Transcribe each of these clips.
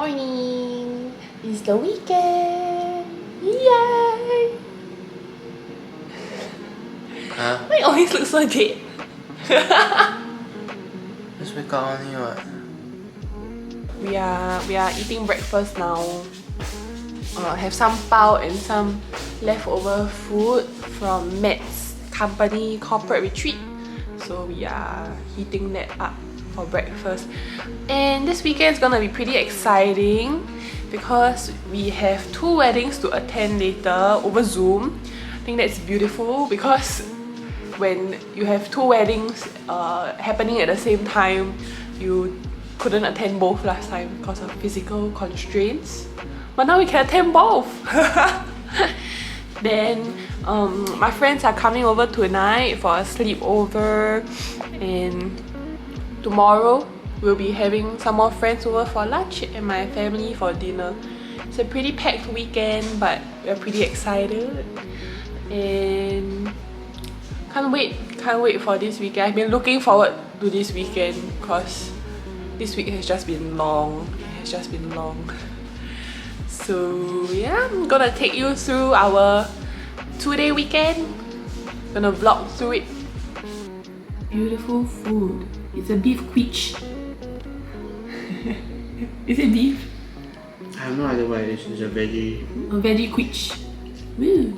morning! It's the weekend! Yay! Huh? Why you always look so dead? Just wake up only what? We are eating breakfast now. Have some pao and some leftover food from Matt's company corporate retreat. So we are heating that up for breakfast. And this weekend is gonna be pretty exciting because we have 2 weddings to attend later over Zoom. I think that's beautiful because when you have 2 weddings happening at the same time, you couldn't attend both last time because of physical constraints. But now we can attend both! Then my friends are coming over tonight for a sleepover, and tomorrow we'll be having some more friends over for lunch and my family for dinner. It's a pretty packed weekend, but we're pretty excited and can't wait for this weekend. I've been looking forward to this weekend because this week has just been long. It has just been long. So yeah, I'm gonna take you through our 2-day weekend. Gonna vlog through it. Beautiful food. It's a beef quiche. Is it beef? I have no idea what it is. It's a veggie. A veggie quiche. Woo.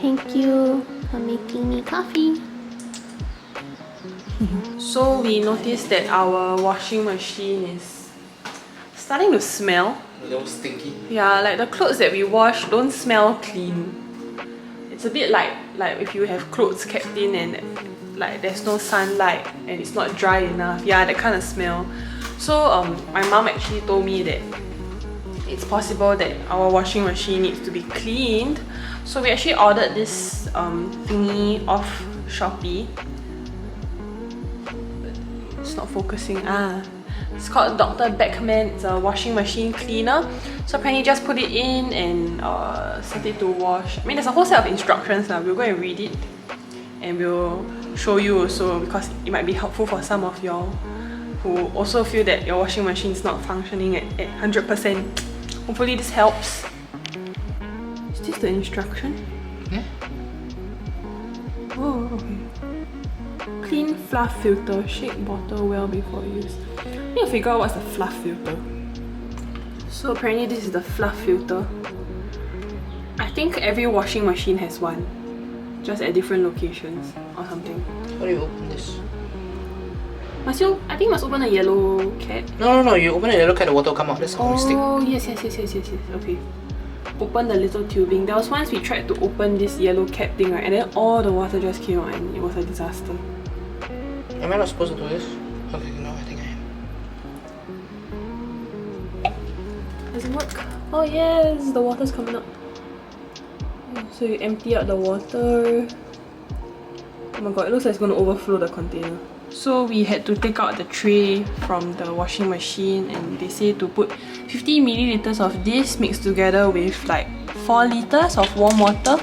Thank you for making me coffee. So we noticed that our washing machine is starting to smell. A little stinky. Yeah, like the clothes that we wash don't smell clean. It's a bit like if you have clothes kept in and like there's no sunlight and it's not dry enough. Yeah, that kind of smell. So my mom actually told me that it's possible that our washing machine needs to be cleaned. So we actually ordered this thingy off Shopee. It's not focusing. It's called Dr. Beckman. It's a washing machine cleaner. So apparently just put it in and set it to wash. I mean, there's a whole set of instructions now. We'll go and read it and we'll show you also because it might be helpful for some of y'all who also feel that your washing machine is not functioning at 100%. Hopefully this helps. Is this the instruction? Yeah. Oh, okay. Clean fluff filter. Shake bottle well before use. I need to figure out what's the fluff filter. So apparently this is the fluff filter. I think every washing machine has one. Just at different locations or something. How do you open this? Must you? I think you must open a yellow cap. No. You open it, look at the water come out. That's how we stick. Oh, yes. Okay. Open the little tubing. There was once we tried to open this yellow cap thing, right? And then all the water just came out and it was a disaster. Am I not supposed to do this? Okay, no, I think I am. Does it work? Oh yes, the water's coming up. So you empty out the water. Oh my god, it looks like it's going to overflow the container. So we had to take out the tray from the washing machine and they say to put 50 milliliters of this mixed together with like 4 liters of warm water.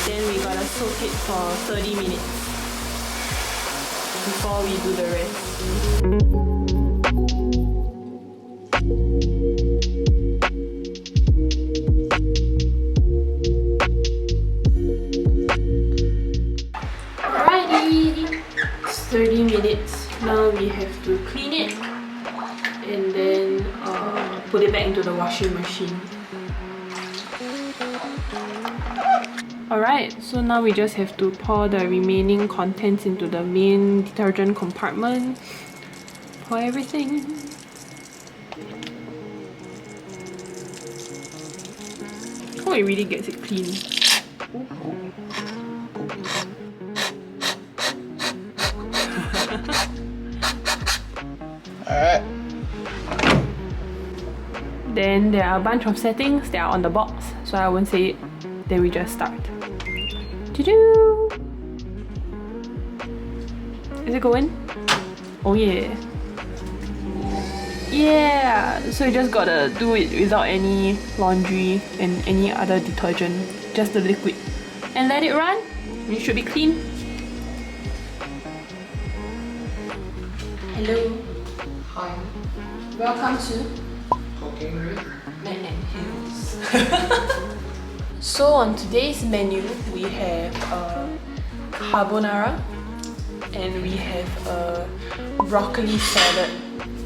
Then we gotta soak it for 30 minutes before we do the rest. Alrighty! It's 30 minutes. Now we have to clean it and then put it back into the washing machine. Alright, so now we just have to pour the remaining contents into the main detergent compartment. Pour everything. Hope it really gets it clean. Alright. Then there are a bunch of settings that are on the box, so I won't say it. Then we just start. Choo-choo! Is it going? Oh yeah. Yeah! So you just gotta do it without any laundry and any other detergent. Just the liquid. And let it run. It should be clean. Hello. Hi. Welcome to Cooking with Men and Hills. So on today's menu, we have carbonara and we have a broccoli salad.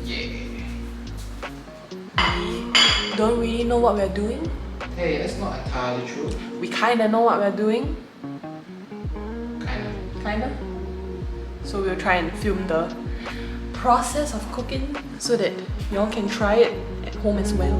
Yeah. We don't really know what we're doing. Hey, that's not entirely true. We kinda know what we're doing. Kinda. So we'll try and film the process of cooking so that y'all can try it at home as well.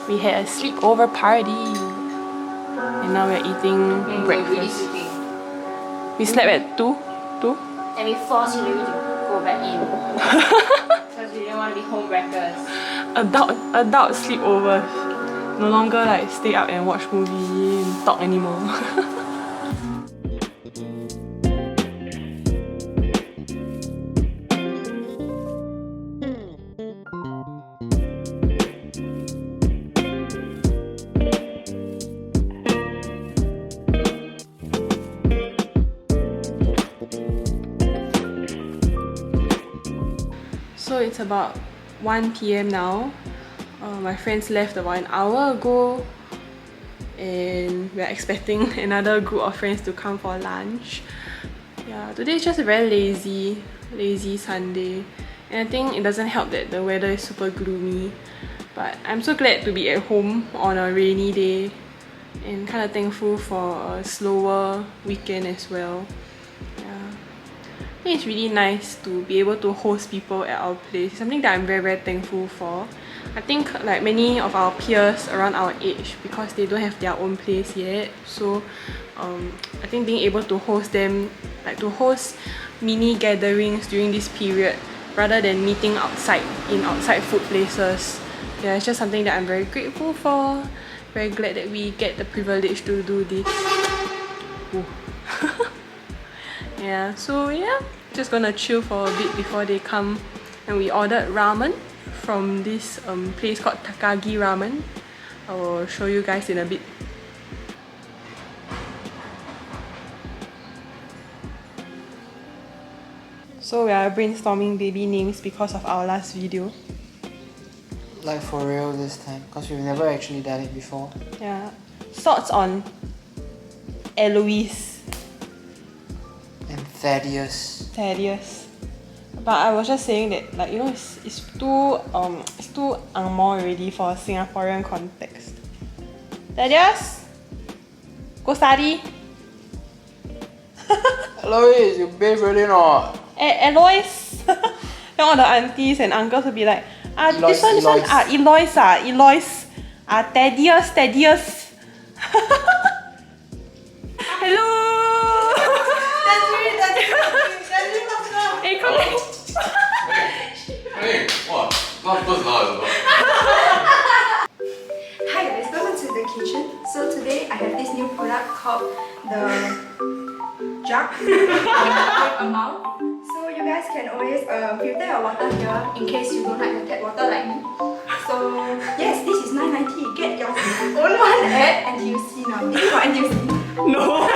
We had a sleepover party and now we're eating breakfast. We slept at 2? And we forced you to go back in because we didn't want to be home wreckers. Adult sleepovers. No longer like stay up and watch movie and talk anymore. So it's about 1 PM now. My friends left about an hour ago and we're expecting another group of friends to come for lunch. Yeah, today is just a very lazy Sunday, and I think it doesn't help that the weather is super gloomy, but I'm so glad to be at home on a rainy day and kind of thankful for a slower weekend as well. I think it's really nice to be able to host people at our place. It's something that I'm very thankful for. I think like many of our peers around our age, because they don't have their own place yet, so I think being able to host them, like to host mini gatherings during this period rather than meeting outside in outside food places, yeah, it's just something that I'm very grateful for. Very glad that we get the privilege to do this. Yeah, so yeah, just gonna chill for a bit before they come. And we ordered ramen from this place called Takagi Ramen. I will show you guys in a bit. So we are brainstorming baby names because of our last video. Like for real this time, because we've never actually done it before. Yeah, thoughts on Eloise. And Thaddeus. But I was just saying that, like, you know, it's too ang moh already for a Singaporean context. Thaddeus, go study. Eloise, you bathe really not? Eloise, Then all the aunties and uncles will be like, this one, Eloise. Eloise, Thaddeus. Hello. Hey, come on. Hey, what? Not close now. Hi guys, welcome to the kitchen. So today I have this new product called the jug amount. So you guys can always filter your water here in case you don't like the tap water like me. So yes, this is $9.90. Get your own one at NTUC now. Is it for NTUC? No.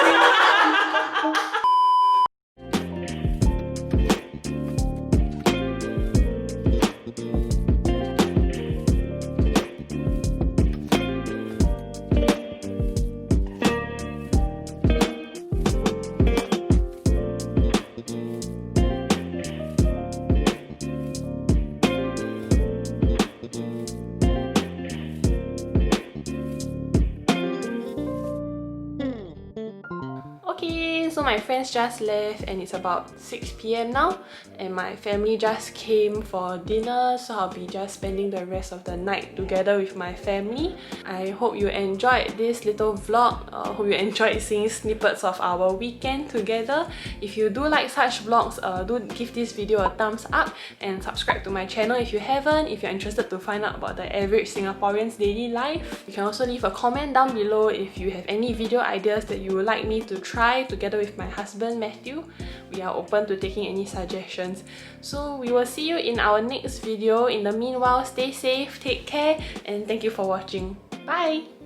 Okay, so my friends just left and it's about 6 PM now, and my family just came for dinner, so I'll be just spending the rest of the night together with my family. I hope you enjoyed this little vlog. Hope you enjoyed seeing snippets of our weekend together. If you do like such vlogs, do give this video a thumbs up and subscribe to my channel if you haven't. If you're interested to find out about the average Singaporean's daily life, you can also leave a comment down below if you have any video ideas that you would like me to try together with my husband Matthew. We are open to taking any suggestions. So we will see you in our next video. In the meanwhile, stay safe, take care, and thank you for watching. Bye!